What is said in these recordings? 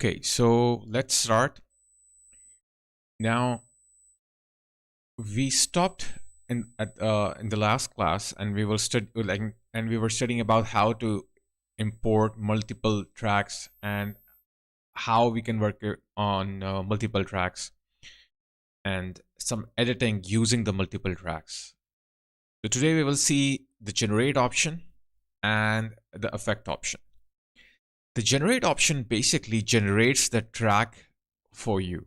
Okay, so let's start. Now, we stopped in the last class, and we were studying about how to import multiple tracks and how we can work on multiple tracks and some editing using the multiple tracks. So today we will see the generate option and the effect option. The generate option basically generates the track for you.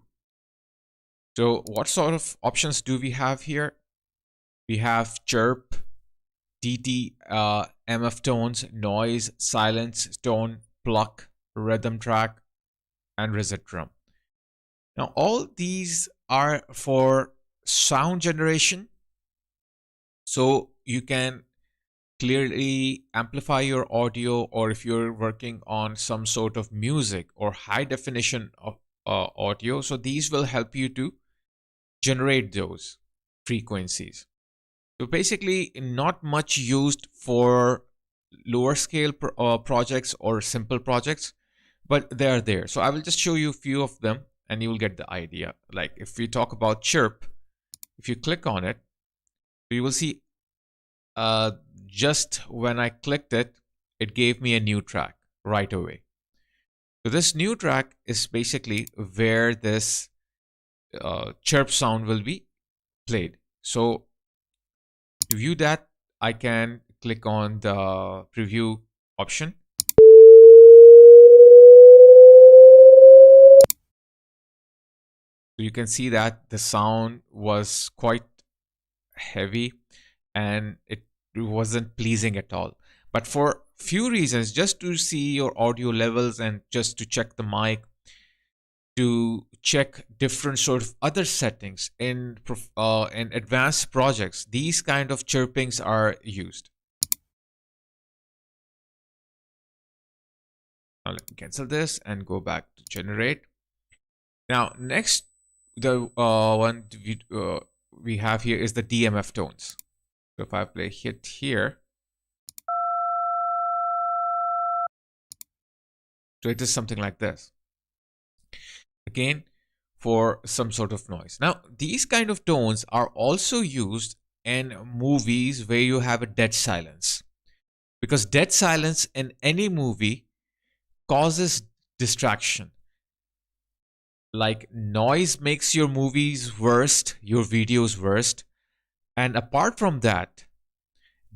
So what sort of options do we have here? We have chirp, DT, MF tones, noise, silence, tone, pluck, rhythm track, and reset drum. Now all these are for sound generation. So you can clearly amplify your audio, or if you're working on some sort of music or high definition of audio, so these will help you to generate those frequencies. So basically not much used for lower scale projects or simple projects, but they are there. So I will just show you a few of them and you will get the idea. Like if we talk about chirp, if you click on it, you will see just when I clicked it, it gave me a new track right away. So this new track is basically where this chirp sound will be played. So to view that, I can click on the preview option. So you can see that the sound was quite heavy and it wasn't pleasing at all. But for few reasons, just to see your audio levels and just to check the mic, to check different sort of other settings in advanced projects, these kind of chirpings are used. Now let me cancel this and go back to generate. Now next, the one we have here is the Dmf tones. So if I play hit here, so it is something like this. Again, for some sort of noise. Now, these kind of tones are also used in movies where you have a dead silence, because dead silence in any movie causes distraction. Like noise makes your movies worst, your videos worst. And apart from that,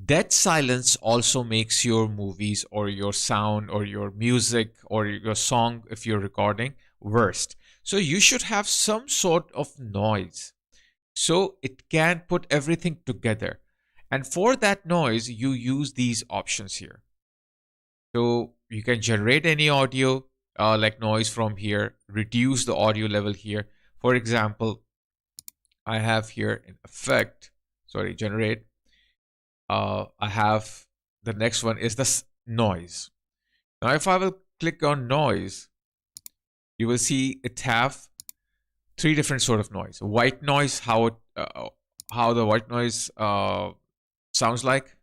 dead silence also makes your movies or your sound or your music or your song, if you're recording, worst. So you should have some sort of noise so it can put everything together. And for that noise, you use these options here. So you can generate any audio like noise from here, reduce the audio level here. For example, I have here an effect, generate. I have the next one is this noise. Now, if I will click on noise, you will see it have three different sort of noise. White noise, how the white noise sounds like.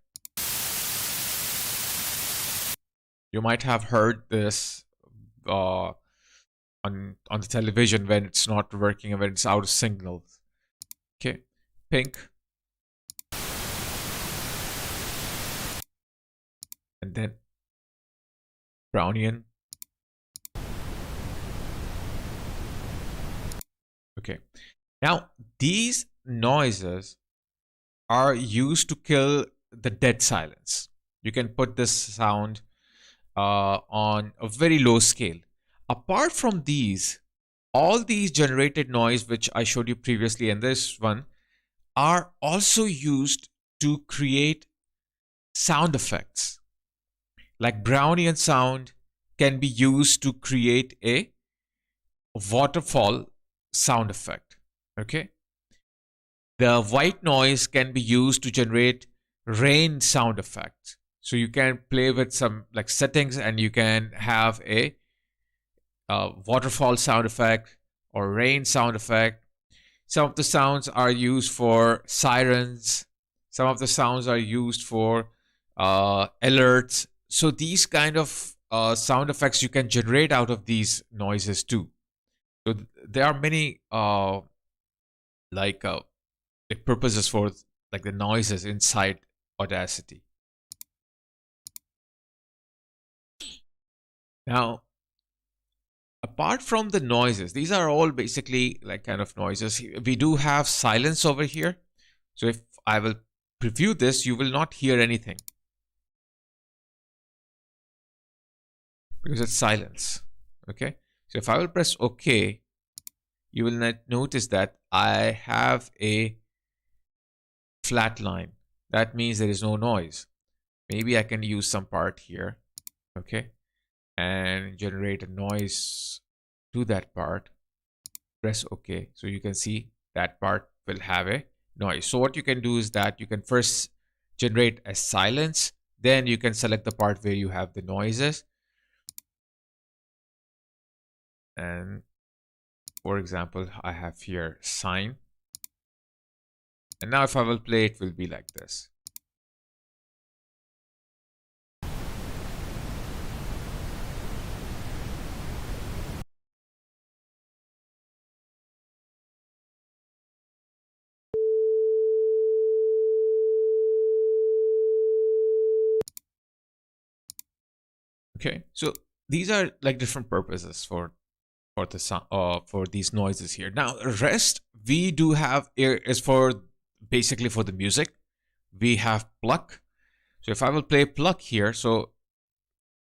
You might have heard this on the television when it's not working and when it's out of signal. Okay, pink. And then Brownian. Okay. Now, these noises are used to kill the dead silence. You can put this sound on a very low scale. Apart from these, all these generated noise, which I showed you previously in this one, are also used to create sound effects. Like Brownian sound can be used to create a waterfall sound effect. Okay. The white noise can be used to generate rain sound effects. So you can play with some like settings and you can have a waterfall sound effect or rain sound effect. Some of the sounds are used for sirens. Some of the sounds are used for alerts. So these kind of sound effects you can generate out of these noises too. So there are many like purposes for like the noises inside Audacity. Now, apart from the noises, these are all basically like kind of noises. We do have silence over here. So if I will preview this, you will not hear anything because it's silence. Okay. So if I will press OK, you will not notice that I have a flat line. That means there is no noise. Maybe I can use some part here. Okay. And generate a noise to that part. Press OK. So you can see that part will have a noise. So what you can do is that you can first generate a silence, then you can select the part where you have the noises. And for example, I have here sine. And now if I will play, it will be like this. Okay, so these are like different purposes for the sound for these noises here. Now rest we do have is for basically for the music. We have pluck. So if I will play pluck here, so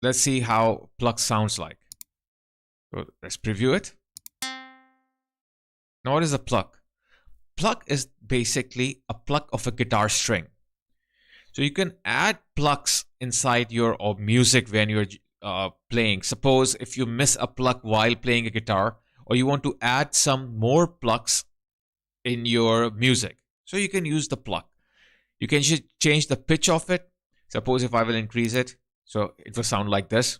let's see how pluck sounds like. So let's preview it. Now what is a pluck? Pluck is basically a pluck of a guitar string. So you can add plucks inside your music when you're playing. Suppose if you miss a pluck while playing a guitar, or you want to add some more plucks in your music, so you can use the pluck. You can change the pitch of it. Suppose if I will increase it, so it will sound like this.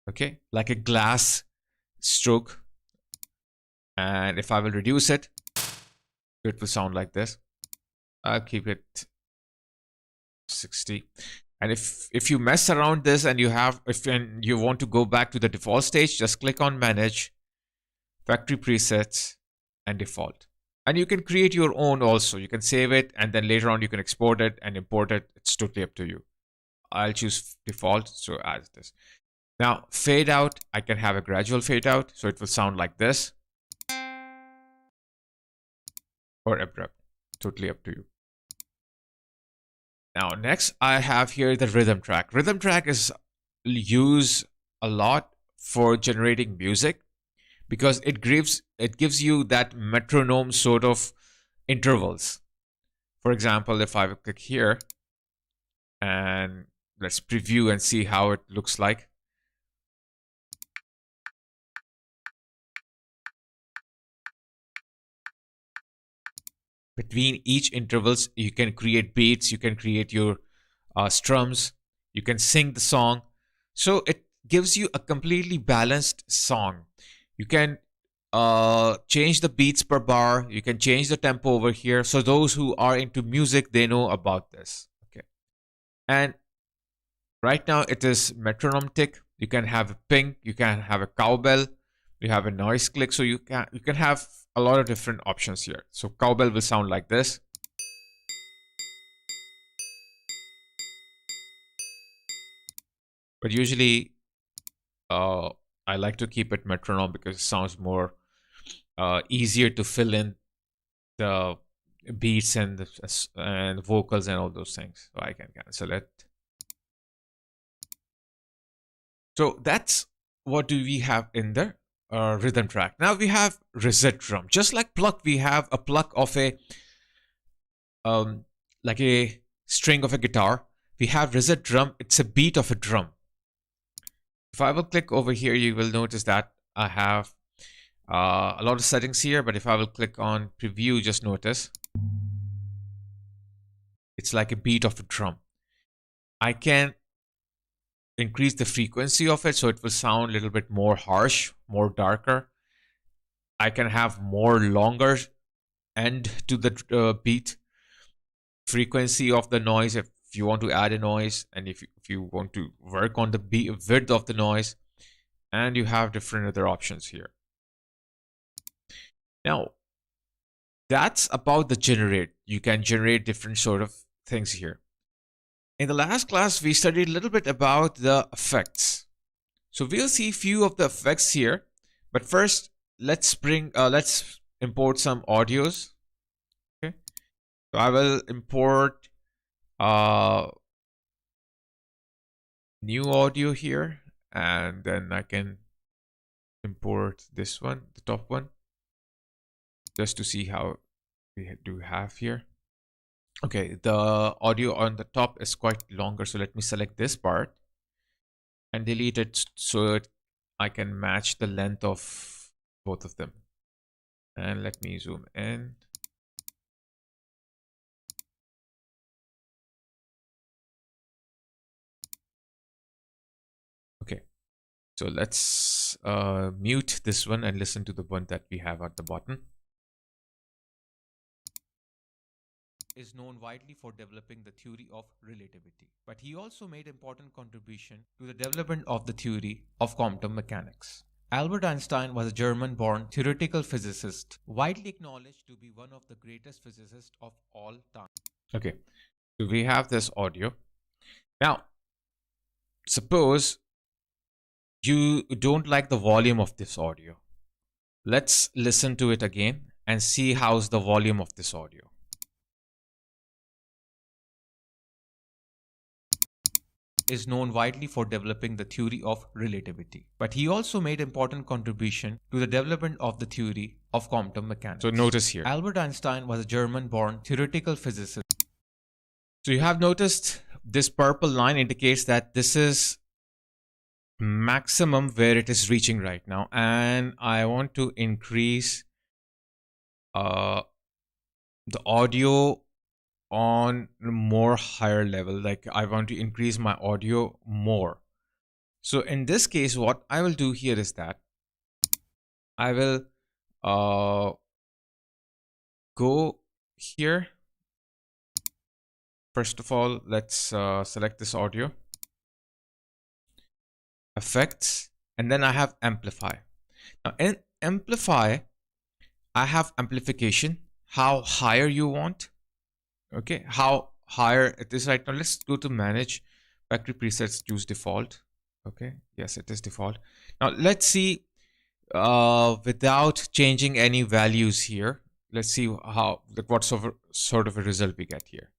Okay, like a glass stroke. And if I will reduce it, it will sound like this. I'll keep it 60. And if you mess around this and you want to go back to the default stage, just click on Manage, Factory Presets, and Default. And you can create your own also. You can save it, and then later on you can export it and import it. It's totally up to you. I'll choose default, so as this. Now, fade out, I can have a gradual fade out, so it will sound like this. Or abrupt, totally up to you. Now, next I have here the rhythm track. Rhythm track is used a lot for generating music because it gives you that metronome sort of intervals. For example, if I click here and let's preview and see how it looks like. Between each intervals, you can create beats, you can create your strums, you can sing the song. So it gives you a completely balanced song. You can change the beats per bar, you can change the tempo over here. So those who are into music, they know about this. Okay. And right now it is metronome tick. You can have a ping, you can have a cowbell, you have a noise click. So you can have a lot of different options here. So cowbell will sound like this. But usually I like to keep it metronome because it sounds more easier to fill in the beats and the vocals and all those things. So I can cancel it. So that's what do we have in the rhythm track. Now we have reset drum. Just like pluck, we have a pluck of a like a string of a guitar. We have reset drum. It's a beat of a drum. If I will click over here, you will notice that I have a lot of settings here. But if I will click on preview, just notice it's like a beat of a drum. I can increase the frequency of it so it will sound a little bit more harsh, more darker. I can have more longer end to the beat. Frequency of the noise, if if you want to add a noise, and if you want to work on the width of the noise, and you have different other options here. Now, that's about the generate. You can generate different sort of things here. In the last class, we studied a little bit about the effects. So we'll see a few of the effects here, but first let's import some audios. Okay, so I will import new audio here, and then I can import this one, the top one, just to see how we do have here. Okay, the audio on the top is quite longer, so let me select this part and delete it so I can match the length of both of them. And let me zoom in. Okay, so let's mute this one and listen to the one that we have at the bottom. Is known widely for developing the theory of relativity, but he also made important contribution to the development of the theory of quantum mechanics. Albert Einstein was a German-born theoretical physicist, widely acknowledged to be one of the greatest physicists of all time. Okay, so we have this audio. Now, suppose you don't like the volume of this audio. Let's listen to it again and see how's the volume of this audio. Is known widely for developing the theory of relativity, but he also made important contribution to the development of the theory of quantum mechanics. So notice here, Albert Einstein was a German-born theoretical physicist. So you have noticed this purple line indicates that this is maximum where it is reaching right now, and I want to increase the audio on a more higher level. Like I want to increase my audio more. So in this case, what I will do here is that I will go here. First of all, let's select this audio, effects, and then I have amplify. Now in amplify, I have amplification, how higher you want. Okay, how higher it is right now. Let's go to manage factory presets, choose default. Okay, yes, it is default. Now let's see without changing any values here. Let's see how what sort of a result we get here.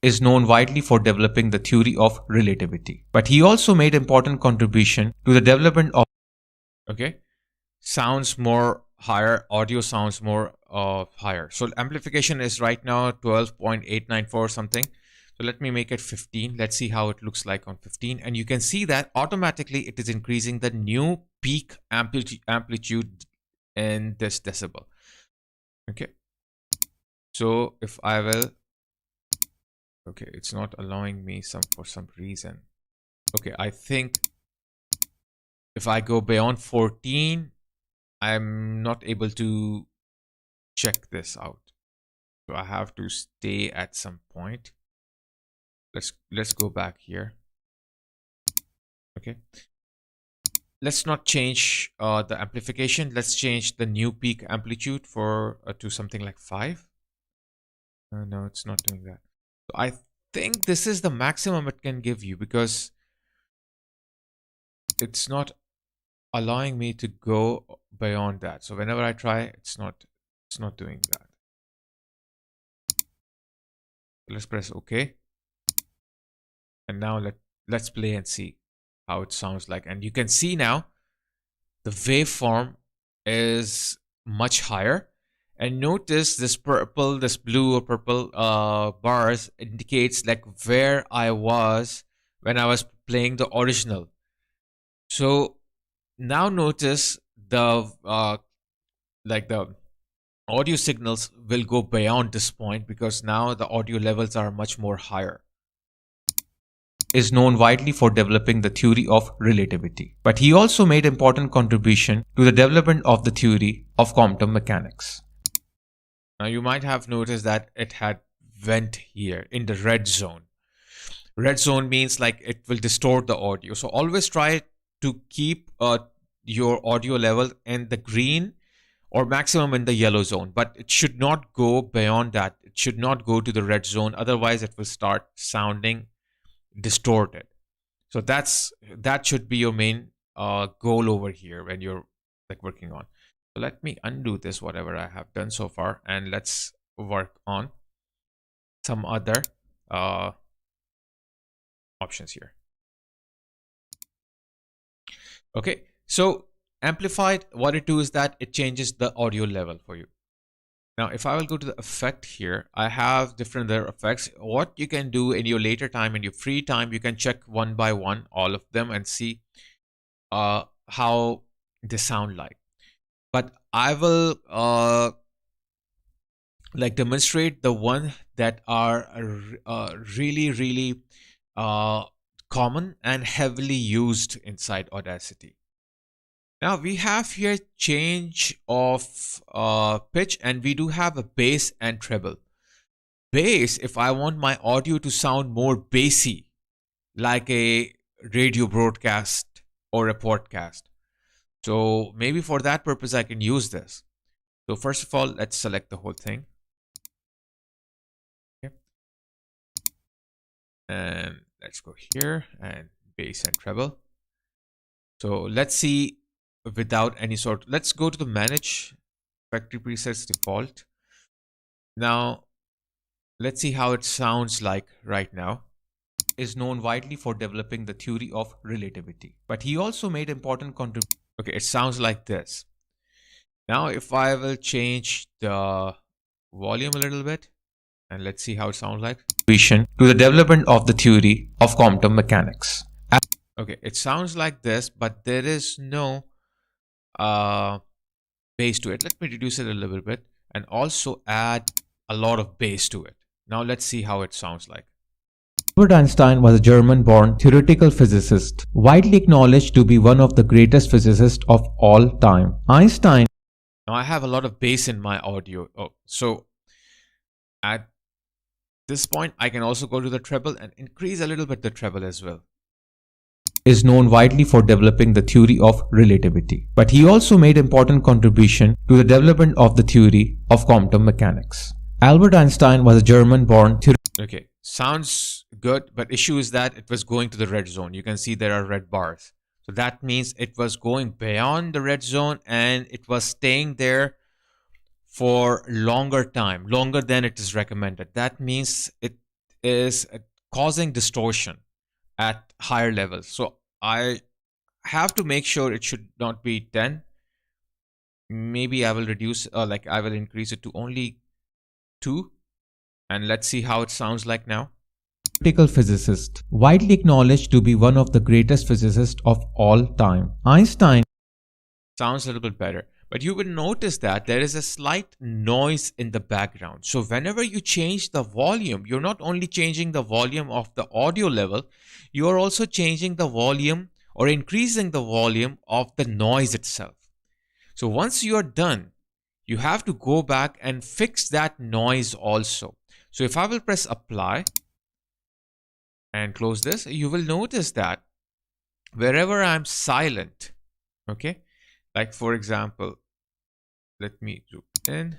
Is known widely for developing the theory of relativity, but he also made important contribution to the development of. Okay, sounds more higher, audio sounds more higher. So amplification is right now 12.894 something. So let me make it 15. Let's see how it looks like on 15. And you can see that automatically it is increasing the new peak amplitude in this decibel. Okay. So if I will, okay, it's not allowing me for some reason. Okay, I think if I go beyond 14, I'm not able to check this out. So I have to stay at some point. Let's go back here. Okay. Let's not change the amplification. Let's change the new peak amplitude for to something like 5. No, it's not doing that. So I think this is the maximum it can give you because it's not allowing me to go beyond that. So whenever I try, it's not doing that. Let's press OK. And now let's play and see how it sounds like. And you can see now the waveform is much higher. And notice this purple, this blue or purple bars indicates like where I was when I was playing the original. So now notice the like the audio signals will go beyond this point because now the audio levels are much more higher. Is known widely for developing the theory of relativity, but he also made important contribution to the development of the theory of quantum mechanics. Now you might have noticed that it had vent here in the red zone. Red zone means like it will distort the audio. So always try to keep your audio level in the green or maximum in the yellow zone, but it should not go beyond that. It should not go to the red zone. Otherwise it will start sounding distorted. So that should be your main goal over here when you're like working on. So let me undo this, whatever I have done so far, and let's work on some other options here. Okay, so amplified, what it do is that it changes the audio level for you. Now, if I will go to the effect here, I have different other effects. What you can do in your later time, in your free time, you can check one by one all of them and see how they sound like. But I will like demonstrate the one that are really common and heavily used inside Audacity. Now we have here change of pitch, and we do have a bass and treble. Bass, if I want my audio to sound more bassy, like a radio broadcast or a podcast. So maybe for that purpose, I can use this. So first of all, let's select the whole thing. Okay. And let's go here and bass and treble. So let's see without any sort. Let's go to the manage factory presets default. Now let's see how it sounds like right now. Is known widely for developing the theory of relativity, but he also made important contributions. Okay, it sounds like this. Now if I will change the volume a little bit, and let's see how it sounds like. To the development of the theory of quantum mechanics. Okay, it sounds like this, but there is no bass to it. Let me reduce it a little bit and also add a lot of bass to it. Now let's see how it sounds like. Albert Einstein was a German-born theoretical physicist, widely acknowledged to be one of the greatest physicists of all time. Einstein. Now I have a lot of bass in my audio. Oh, so at this point, I can also go to the treble and increase a little bit the treble as well. Is known widely for developing the theory of relativity, but he also made important contribution to the development of the theory of quantum mechanics. Albert Einstein was a German-born Okay, sounds good, but issue is that it was going to the red zone. You can see there are red bars. So that means it was going beyond the red zone and it was staying there for longer time, longer than it is recommended. That means it is causing distortion at higher levels. So I have to make sure it should not be 10. Maybe I will reduce, like I will increase it to only 2. And let's see how it sounds like now. Theoretical physicist, widely acknowledged to be one of the greatest physicists of all time. Einstein sounds a little bit better, but you will notice that there is a slight noise in the background. So whenever you change the volume, you're not only changing the volume of the audio level, you are also changing the volume or increasing the volume of the noise itself. So once you are done, you have to go back and fix that noise also. So if I will press apply and close this, you will notice that wherever I'm silent, okay, like for example, let me zoom in.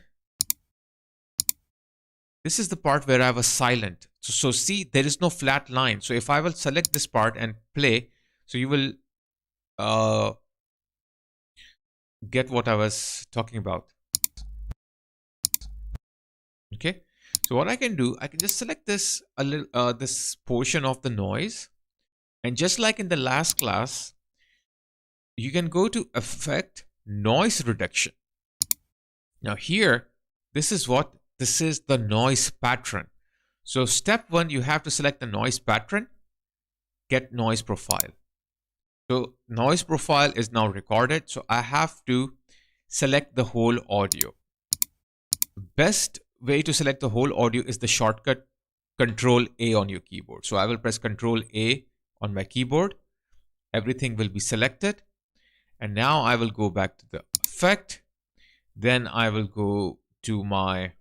This is the part where I was silent. So see, there is no flat line. So if I will select this part and play, so you will get what I was talking about. Okay. So what I can do, I can just select this this portion of the noise, and just like in the last class, you can go to Effect, Noise Reduction. Now here, this is the noise pattern. So step 1, you have to select the noise pattern, get noise profile. So noise profile is now recorded. So I have to select the whole audio. Best way to select the whole audio is the shortcut Control A on your keyboard. So I will press Control A on my keyboard. Everything will be selected. And now I will go back to the effect. Then I will go to my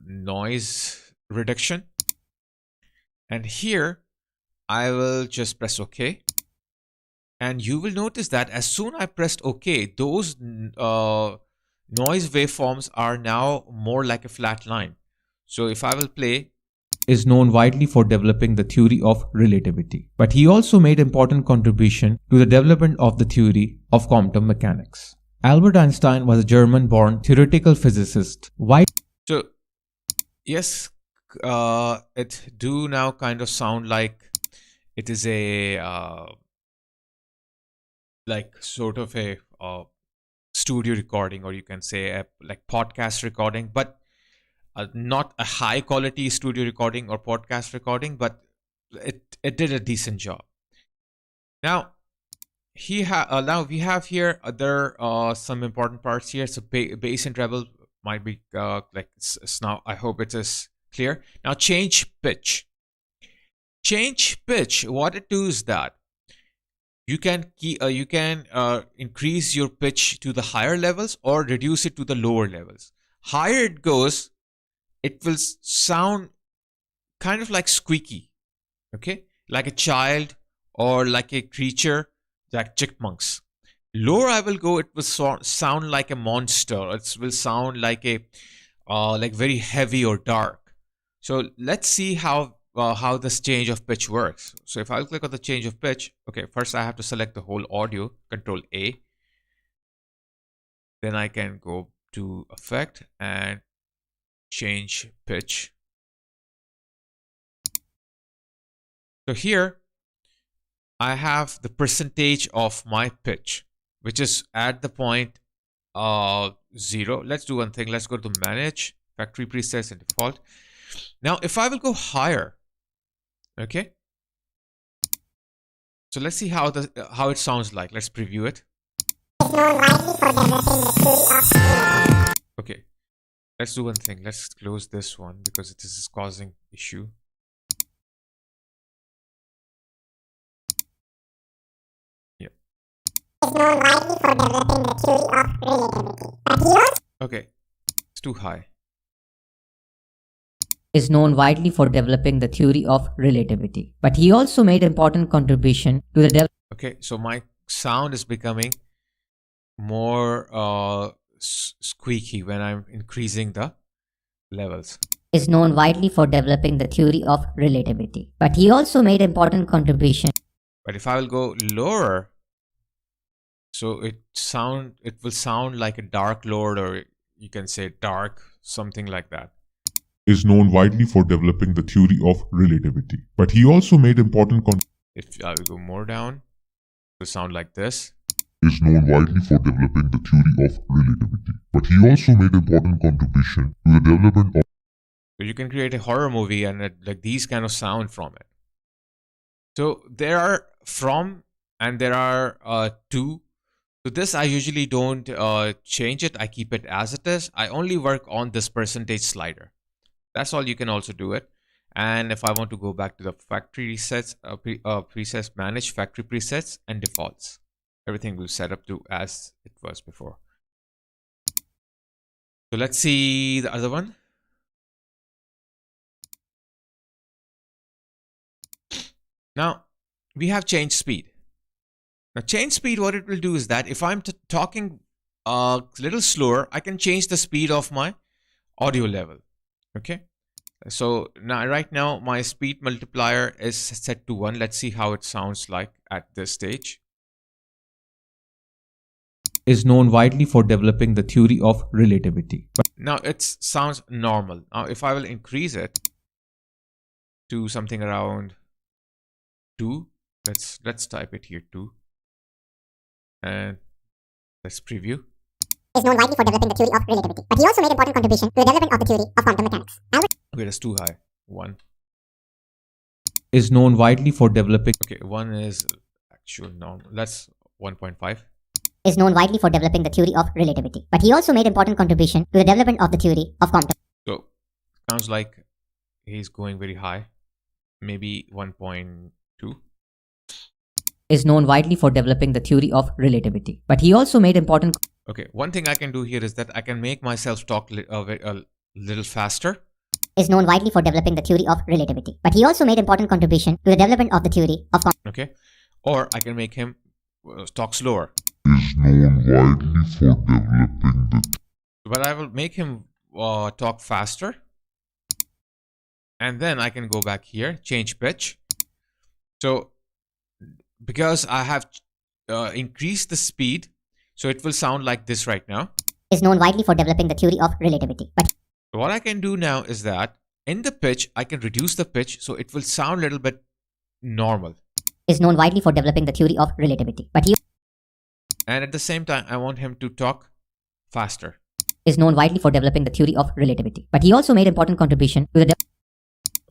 noise reduction. And here I will just press OK. And you will notice that as soon as I pressed OK, those noise waveforms are now more like a flat line. So if I will play, is known widely for developing the theory of relativity, but he also made important contribution to the development of the theory of quantum mechanics. Albert Einstein was a German-born theoretical physicist. So yes, it do now kind of sound like it is a like sort of a studio recording, or you can say a like podcast recording, but not a high quality studio recording or podcast recording, but it did a decent job. Now now we have here other some important parts here. So bass and treble might be like it's now. I hope it is clear. Now change pitch. Change pitch. What it do is that you can increase your pitch to the higher levels or reduce it to the lower levels. Higher it goes, it will sound kind of like squeaky, okay, like a child or like a creature, like chipmunks. Lower I will go, it will sound like a monster. It will sound like a like very heavy or dark. So let's see how this change of pitch works. So if I click on the change of pitch, okay, first I have to select the whole audio, Control A. Then I can go to Effect and change pitch. So here I have the percentage of my pitch, which is at the point 0. Let's do one thing. Let's go to Manage, Factory Presets and Default. Now if I will go higher, okay, so let's see how it sounds like. Let's preview it. Okay, let's do one thing. Let's close this one because it is causing issue. Yeah. Okay, it's too high. Is known widely for developing the theory of relativity, but he also made important contribution to the Okay, so my sound is becoming more squeaky when I'm increasing the levels. Is known widely for developing the theory of relativity, but he also made important contribution. But if I will go lower, so it will sound like a dark lord, or you can say dark, something like that. Is known widely for developing the theory of relativity, but he also made important if I will go more down, it will sound like this. Is known widely for developing the theory of relativity, but he also made important contribution to the development of. So you can create a horror movie and like these kind of sound from it. So there are from and there are to. So this I usually don't change it. I keep it as it is. I only work on this percentage slider. That's all. You can also do it. And if I want to go back to the factory resets, presets, manage factory presets and defaults, everything will set up to as it was before. So let's see the other one. Now we have change speed. Now change speed, what it will do is that if I'm talking a little slower, I can change the speed of my audio level. Okay, so now right now my speed multiplier is set to 1. Let's see how it sounds like at this stage. Is known widely for developing the theory of relativity. Now it sounds normal. Now if I will increase it to something around 2, let's type it here 2, and let's preview. Is known widely for developing the theory of relativity, but he also made important contribution to the development of the theory of quantum mechanics. Okay, that's too high. 1 is known widely for developing. Okay, 1 is actual normal. That's 1.5. Is known widely for developing the theory of relativity, but he also made important contribution to the development of the theory of quantum. So sounds like he's going very high, maybe 1.2. Is known widely for developing the theory of relativity, but he also made important. Okay, one thing I can do here is that I can make myself talk little faster. Is known widely for developing the theory of relativity, but he also made important contribution to the development of the theory of Okay. Or I can make him talk slower. Is known widely for developing the But I will make him talk faster. And then I can go back here, change pitch. So because I have increased the speed, so it will sound like this right now. Is known widely for developing the theory of relativity, but What I can do now is that in the pitch, I can reduce the pitch so it will sound a little bit normal. is known widely for developing the theory of relativity, but he And at the same time, I want him to talk faster. is known widely for developing the theory of relativity, but he also made important contribution to the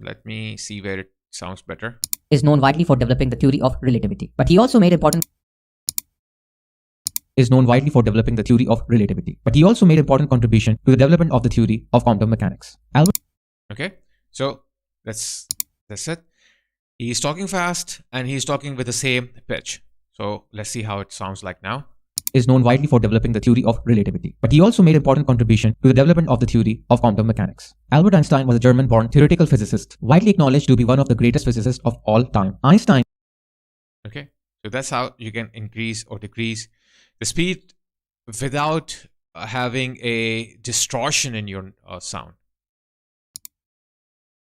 Let me see where it sounds better. Is known widely for developing the theory of relativity, but he also made important Is known widely for developing the theory of relativity, but he also made important contribution to the development of the theory of quantum mechanics. Okay, so that's it. He's talking fast and he's talking with the same pitch. So let's see how it sounds like now. Is known widely for developing the theory of relativity, but he also made important contribution to the development of the theory of quantum mechanics. Albert Einstein was a German-born theoretical physicist, widely acknowledged to be one of the greatest physicists of all time. Einstein. Okay, so that's how you can increase or decrease the speed without having a distortion in your sound.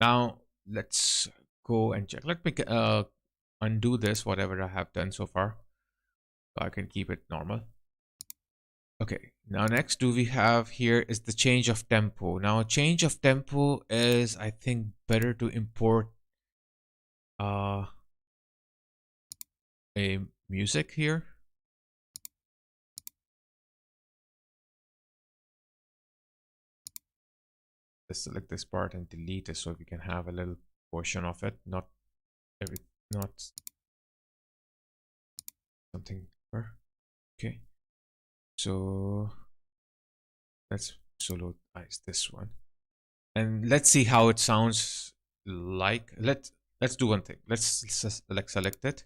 Now let's go and check. Let me undo this, whatever I have done so far, so I can keep it normal. Okay, now next do we have here is the change of tempo. Now change of tempo is, I think, better to import a music here. Let's select this part and delete it so we can have a little portion of it, not something. Okay, so let's soloize this one and let's see how it sounds like. Let's do one thing. Let's select it.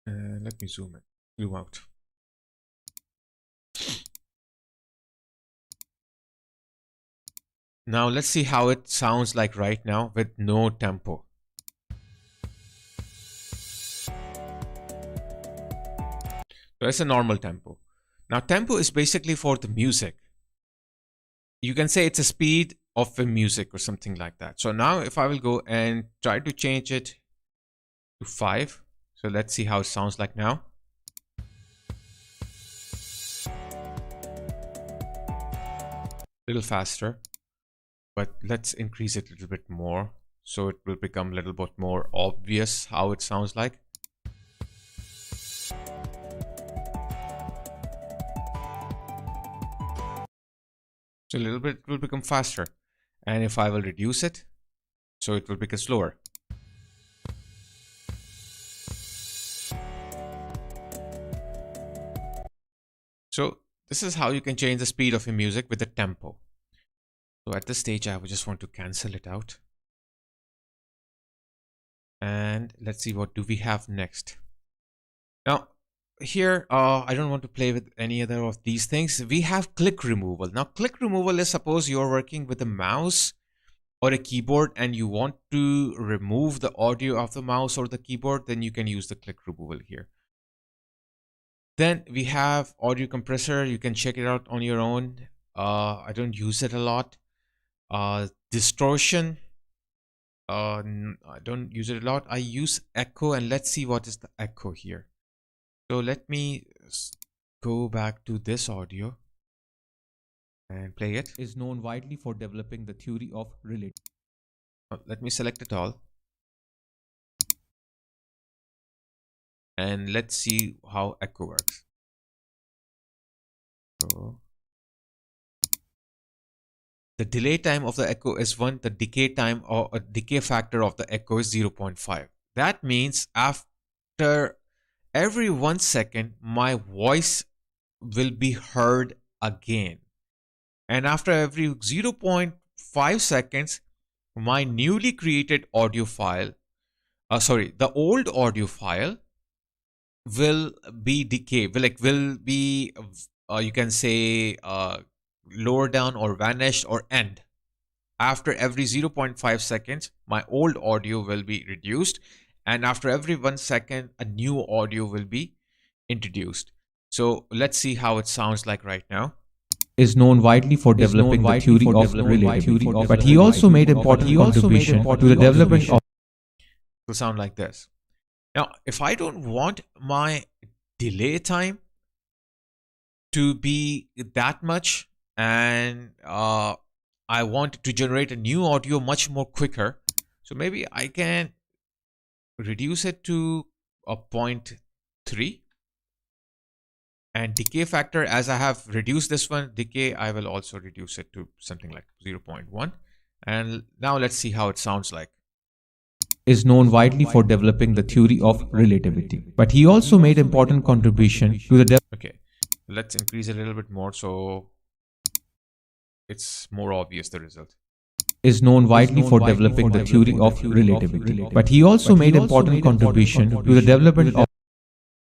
And let me zoom out. Now let's see how it sounds like right now with no tempo. So it's a normal tempo. Now tempo is basically for the music. You can say it's a speed of the music or something like that. So now if I will go and try to change it to 5. So let's see how it sounds like now. A little faster, but let's increase it a little bit more so it will become a little bit more obvious how it sounds like. So a little bit will become faster, and if I will reduce it, so it will become slower. So this is how you can change the speed of your music with the tempo. So at this stage, I would just want to cancel it out. And let's see, what do we have next? Now here, I don't want to play with any other of these things. We have click removal. Now click removal is, suppose you're working with a mouse or a keyboard and you want to remove the audio of the mouse or the keyboard, then you can use the click removal here. Then we have audio compressor. You can check it out on your own. I don't use it a lot. Distortion, I don't use it a lot. I use echo, and let's see what is the echo here. So let me go back to this audio and play it. Is known widely for developing the theory of relativity. Let me select it all. And let's see how echo works. So the delay time of the echo is 1. The decay time or a decay factor of the echo is 0.5. That means after every 1 second, my voice will be heard again. And after every 0.5 seconds, my newly created audio file, the old audio file will be decay, will be you can say lower down or vanished or end. After every 0.5 seconds, my old audio will be reduced, and after every 1 second, a new audio will be introduced. So let's see how it sounds like right now. Is known widely for developing the theory of relativity, but he also made important contribution to the development of. It will sound like this. Now, if I don't want my delay time to be that much, and I want to generate a new audio much more quicker, so maybe I can reduce it to a 0.3. And decay factor, as I have reduced this one, decay, I will also reduce it to something like 0.1. And now let's see how it sounds like. Is known widely for developing the theory of relativity, but he also made important contribution to the Okay, let's increase a little bit more so it's more obvious the result. Is known widely for developing the theory of relativity, but he also made important contribution to the development of.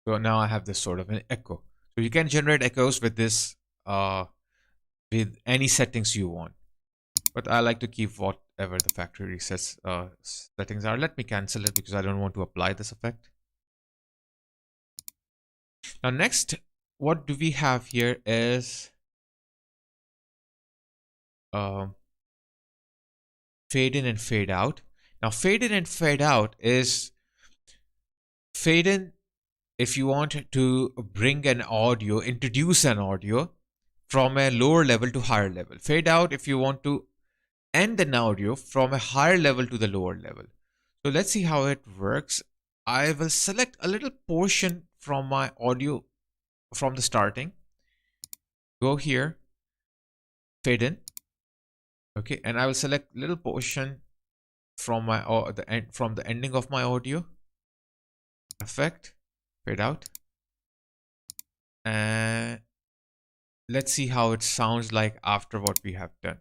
So now I have this sort of an echo. So you can generate echoes with this, with any settings you want. But I like to keep whatever the factory resets settings are. Let me cancel it because I don't want to apply this effect. Now next, what do we have here is fade in and fade out. Now fade in and fade out is fade in if you want to bring an audio, introduce an audio from a lower level to higher level. Fade out if you want to end an audio from a higher level to the lower level. So let's see how it works. I will select a little portion from my audio from the starting. Go here, fade in. Okay, and I will select little portion from my from the ending of my audio. Effect, fade out, and let's see how it sounds like after what we have done.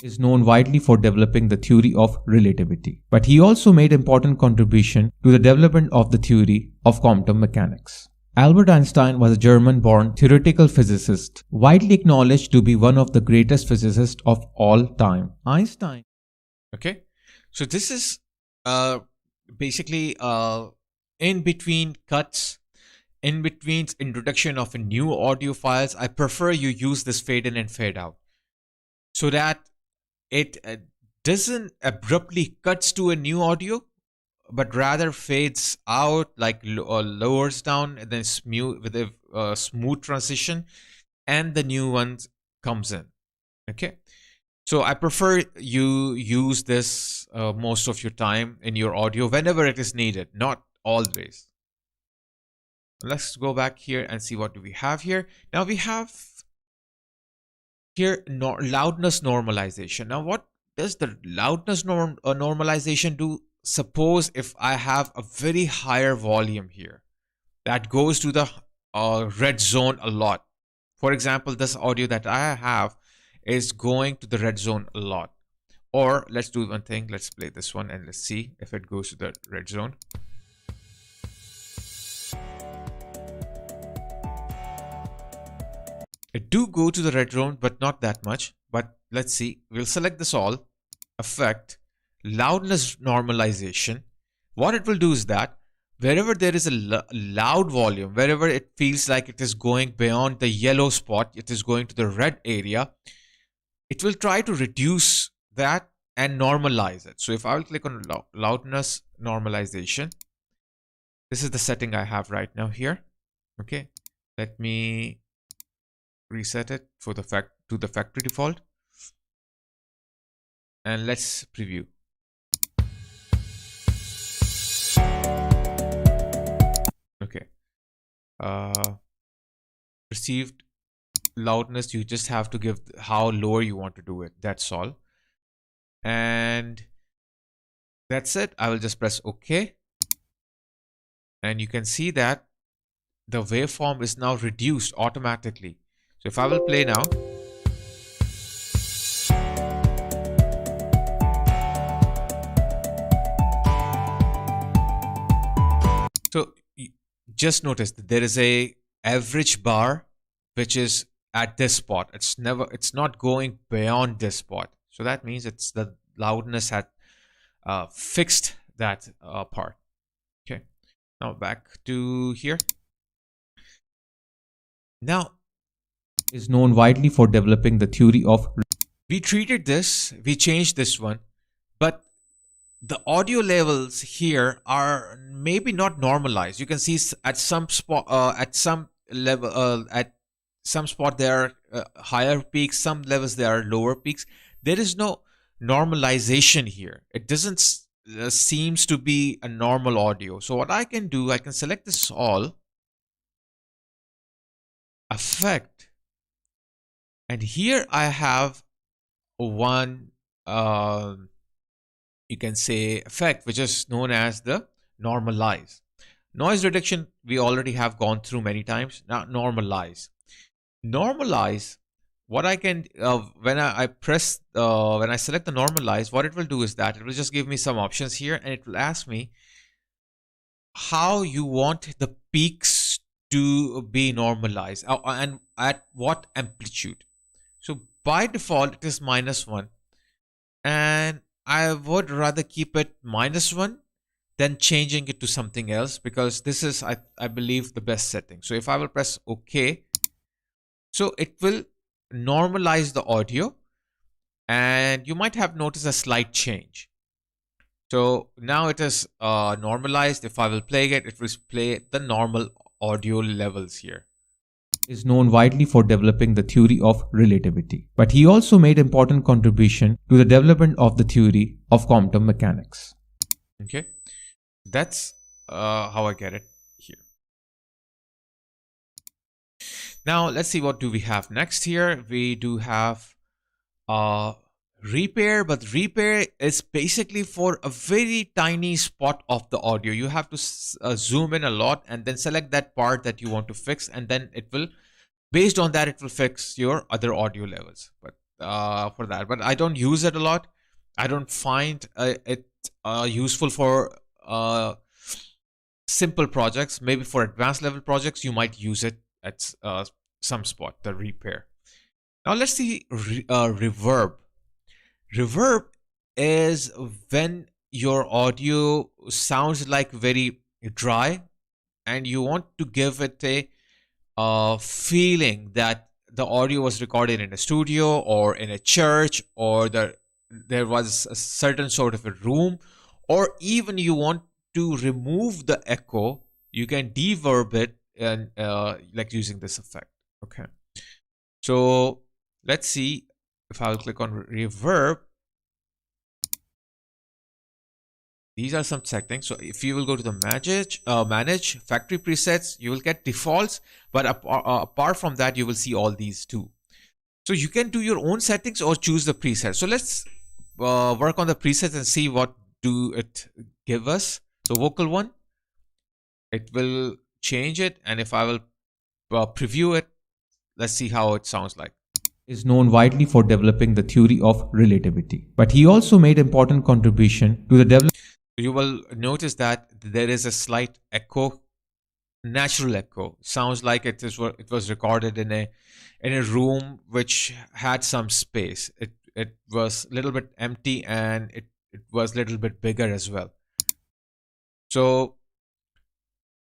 Is known widely for developing the theory of relativity, but he also made important contribution to the development of the theory of quantum mechanics. Albert Einstein was a German-born theoretical physicist, widely acknowledged to be one of the greatest physicists of all time. Einstein. Okay, so this is basically in between cuts, in between introduction of a new audio files. I prefer you use this fade in and fade out so that it doesn't abruptly cuts to a new audio, but rather fades out, like lowers down and then smooth with a smooth transition, and the new one comes in. Okay, so I prefer you use this most of your time in your audio whenever it is needed, not always. Let's go back here and see what do we have here. Now we have here loudness normalization. Now what does the loudness normalization do? Suppose if I have a very higher volume here that goes to the red zone a lot. For example, this audio that I have is going to the red zone a lot. Or let's do one thing. Let's play this one and let's see if it goes to the red zone. It do go to the red zone, but not that much. But let's see. We'll select this all. Effect, loudness normalization. What it will do is that wherever there is a loud volume, wherever it feels like it is going beyond the yellow spot, it is going to the red area, it will try to reduce that and normalize it. So if I will click on loudness normalization, this is the setting I have right now here. Okay, let me reset it for the to the factory default, and let's preview. Okay, perceived loudness, you just have to give how lower you want to do it, that's all, and that's it. I will just press OK, and you can see that the waveform is now reduced automatically. So if I will play now, so just notice that there is a average bar which is at this spot. It's not going beyond this spot. So that means it's the loudness had fixed that part. Okay. Now back to here. Now is known widely for developing the theory of we treated this, we changed this one, but the audio levels here are maybe not normalized. You can see at some spot, at some level, at some spot there are higher peaks, some levels there are lower peaks. There is no normalization here. It doesn't seems to be a normal audio. So what I can do, I can select this all, effect, and here I have one you can say effect which is known as the normalize. Noise reduction we already have gone through many times. Now normalize. Normalize, what I can when I press when I select the normalize, what it will do is that it will just give me some options here, and it will ask me how you want the peaks to be normalized and at what amplitude. So by default it is -1, and I would rather keep it -1 than changing it to something else, because this is I believe the best setting. So if I will press OK, so it will normalize the audio, and you might have noticed a slight change. So now it is normalized. If I will play it, it will play the normal audio levels here. Is known widely for developing the theory of relativity, but he also made important contribution to the development of the theory of quantum mechanics. Okay, that's how I get it here. Now let's see, what do we have next here. We do have repair, but repair is basically for a very tiny spot of the audio. You have to zoom in a lot and then select that part that you want to fix, and then it will, based on that, it will fix your other audio levels. But for that, but I don't use it a lot. I don't find it useful for simple projects. Maybe for advanced level projects you might use it at some spot, the repair. Now let's see reverb. Reverb is when your audio sounds like very dry, and you want to give it a feeling that the audio was recorded in a studio or in a church, or there was a certain sort of a room, or even you want to remove the echo, you can deverb it, and like using this effect. Okay, so let's see if I'll click on reverb. These are some settings. So if you will go to the manage factory presets, you will get defaults, but apart from that you will see all these too. So you can do your own settings or choose the preset. So let's work on the presets and see what do it give us. So vocal one, it will change it, and if I will preview it, let's see how it sounds like. Is known widely for developing the theory of relativity, but he also made important contribution to the development. You will notice that there is a slight echo, natural echo. Sounds like it was recorded in a room which had some space. It was a little bit empty, and it was a little bit bigger as well. So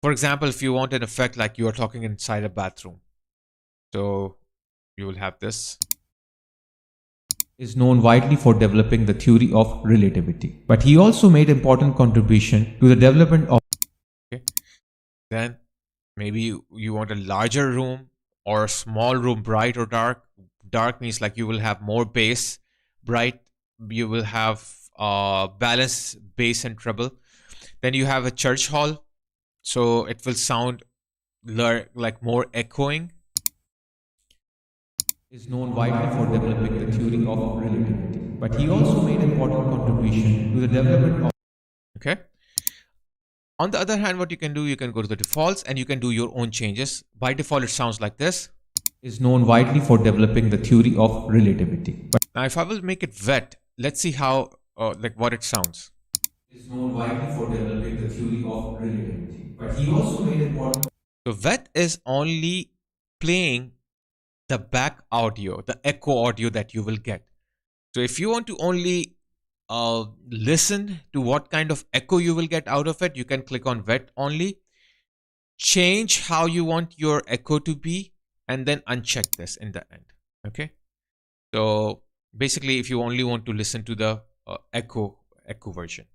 for example, if you want an effect like you are talking inside a bathroom, so you will have this. Is known widely for developing the theory of relativity, but he also made important contribution to the development of. Okay. Then maybe you want a larger room or a small room, bright or dark. Dark means like you will have more bass. Bright, you will have balance, bass and treble. Then you have a church hall, so it will sound like more echoing. Is known widely for developing the theory of relativity, but he also made important contribution to the development of. Okay. On the other hand, what you can do, you can go to the defaults and you can do your own changes. By default, it sounds like this. Is known widely for developing the theory of relativity. But now, if I will make it wet, let's see how like what it sounds. Is known widely for developing the theory of relativity. but he also made important. So wet is only playing the back audio, the echo audio that you will get. So if you want to only listen to what kind of echo you will get out of it, you can click on wet only, change how you want your echo to be, and then uncheck this in the end. Okay, so basically if you only want to listen to the echo version.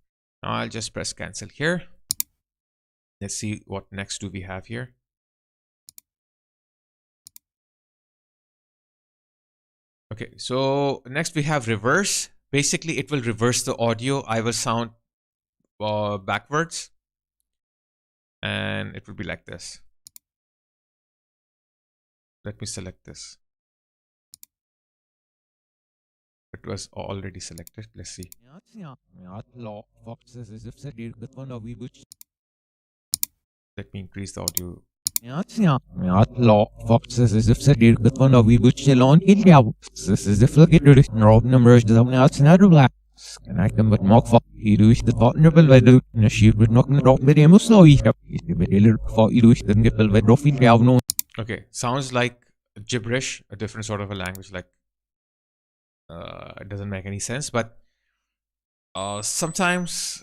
Now I'll just press cancel here. Let's see what next do we have here. Okay, so next we have reverse. Basically, it will reverse the audio. I will sound backwards, and it will be like this. Let me select this. It was already selected. Let's see. Let me increase the audio. Okay, sounds like gibberish, a different sort of a language, like it doesn't make any sense, but sometimes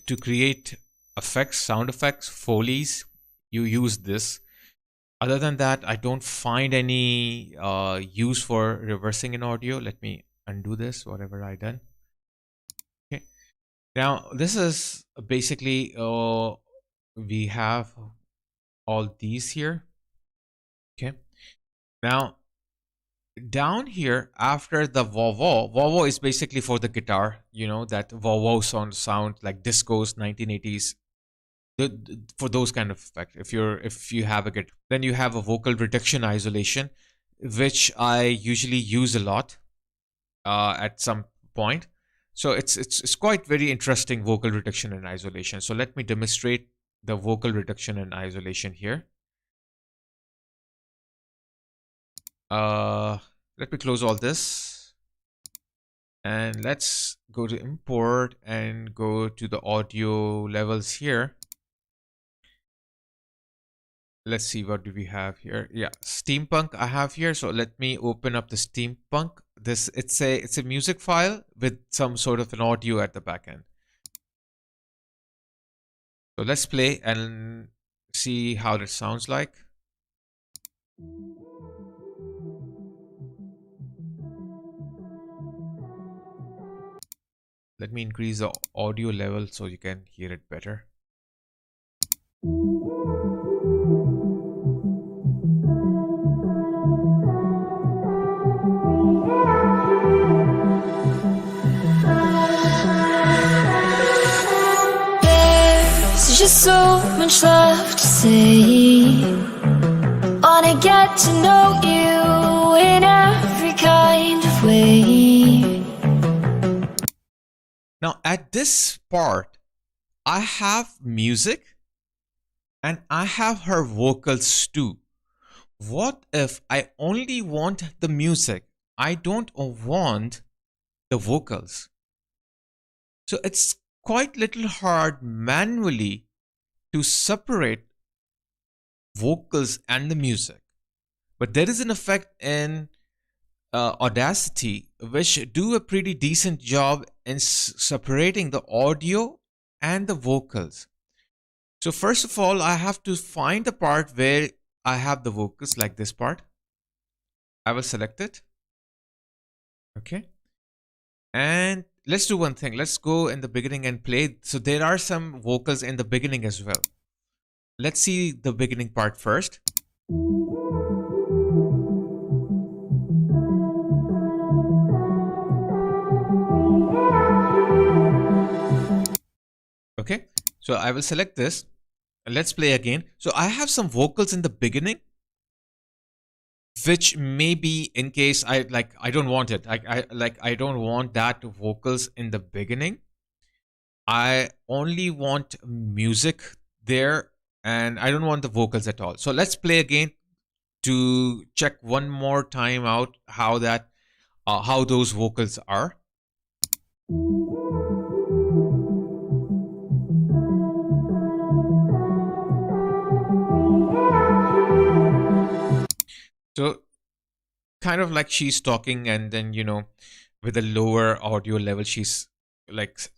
to create effects, sound effects, Foley's, you use this. Other than that, I don't find any use for reversing in audio. Let me undo this, whatever I done. Okay, now this is basically we have all these here. Okay, now down here after the vovo is basically for the guitar, you know, that vovo sound like discos 1980s, for those kind of effect. If you have a guitar, then you have a vocal reduction isolation, which I usually use a lot at some point. So it's quite very interesting, vocal reduction and isolation. So let me demonstrate the vocal reduction and isolation here. Let me close all this, and let's go to import and go to the audio levels here. Let's see, what do we have here? Yeah, steampunk I have here. So let me open up the steampunk. This it's a music file with some sort of an audio at the back end. So let's play and see how that sounds like. Let me increase the audio level so you can hear it better. There's just so much left to say. Wanna get to know you in every kind of way. Now at this part, I have music and I have her vocals too. What if I only want the music? I don't want the vocals. So it's quite little hard manually to separate vocals and the music. But there is an effect in Audacity which do a pretty decent job in separating the audio and the vocals. So first of all, I have to find the part where I have the vocals, like this part. I will select it. Okay, and let's do one thing. Let's go in the beginning and play. So there are some vocals in the beginning as well. Let's see the beginning part first. Okay, so I will select this. Let's play again. So I have some vocals in the beginning, which maybe in case I don't want it. I don't want that vocals in the beginning. I only want music there, and I don't want the vocals at all. So let's play again to check one more time out how that how those vocals are. kind of like she's talking, and then with a lower audio level, she's like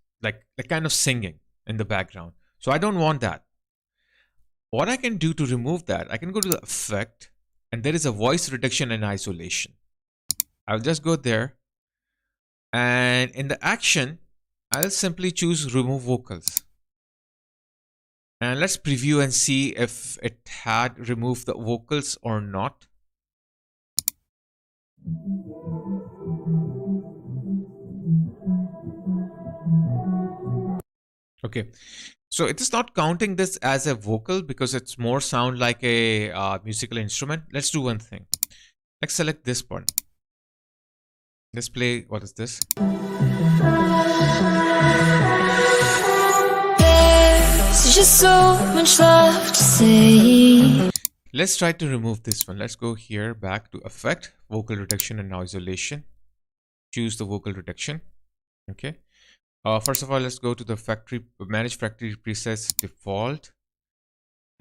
kind of singing in the background. So I don't want that. What I can do to remove that, I can go to the effect, and there is a voice reduction and isolation. I'll just go there, and in the action, I'll simply choose remove vocals. And let's preview and see if it had removed the vocals or not. Okay, so it is not counting this as a vocal because it's more sound like a musical instrument. Let's do one thing. Let's select this one. Let's play, what is this? There's just so much left to say. Let's try to remove this one. Let's go here, back to effect, vocal reduction and isolation. Choose the vocal reduction. Okay. First of all, let's go to the manage factory presets default.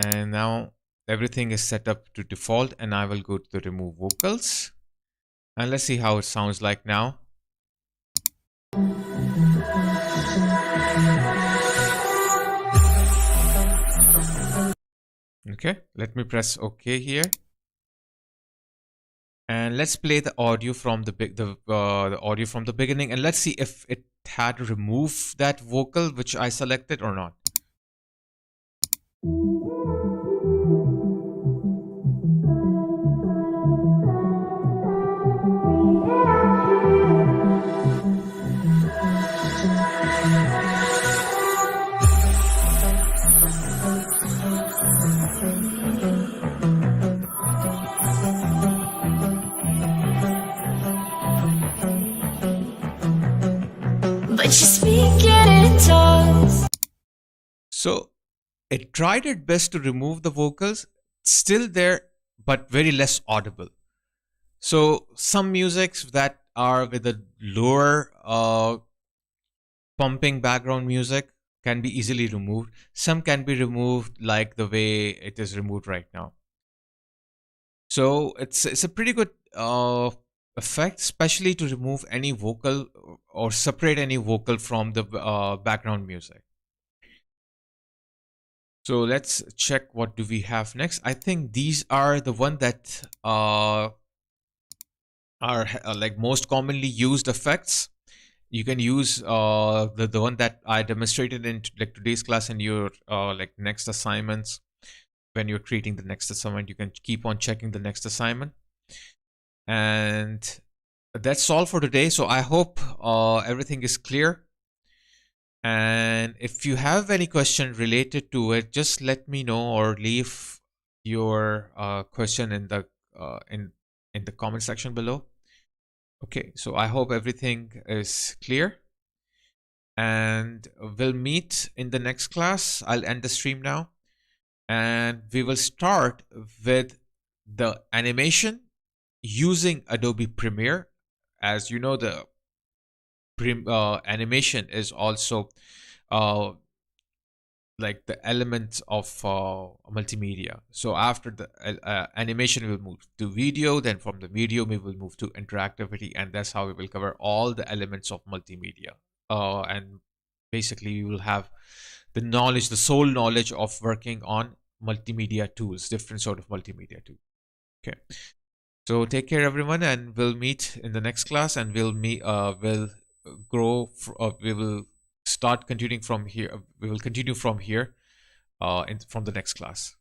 And now everything is set up to default, and I will go to the remove vocals. And let's see how it sounds like now. Okay, let me press OK here. And let's play the audio from the audio from the beginning, and let's see if it had removed that vocal which I selected or not. But you're speaking in tongues. So it tried its best to remove the vocals, still there, but very less audible. So some musics that are with a lower pumping background music can be easily removed. Some can be removed like the way it is removed right now. So it's a pretty good effect, especially to remove any vocal or separate any vocal from the background music. So let's check what do we have next. I think these are the one that are like most commonly used effects. You can use the one that I demonstrated in like today's class in your like next assignments. When you're creating the next assignment, you can keep on checking the next assignment. And that's all for today. So I hope everything is clear. And if you have any question related to it, just let me know or leave your question in the comment section below. Okay, so I hope everything is clear, and we'll meet in the next class. I'll end the stream now, and we will start with the animation using Adobe Premiere. As you know, the animation is also like the elements of multimedia. So after the animation, we will move to video. Then from the video, we will move to interactivity, and that's how we will cover all the elements of multimedia. And basically, we will have the knowledge, the sole knowledge of working on multimedia tools, different sort of multimedia tools. Okay. So take care, everyone, and we'll meet in the next class, and we'll we will start continuing from here. We will continue from here from the next class.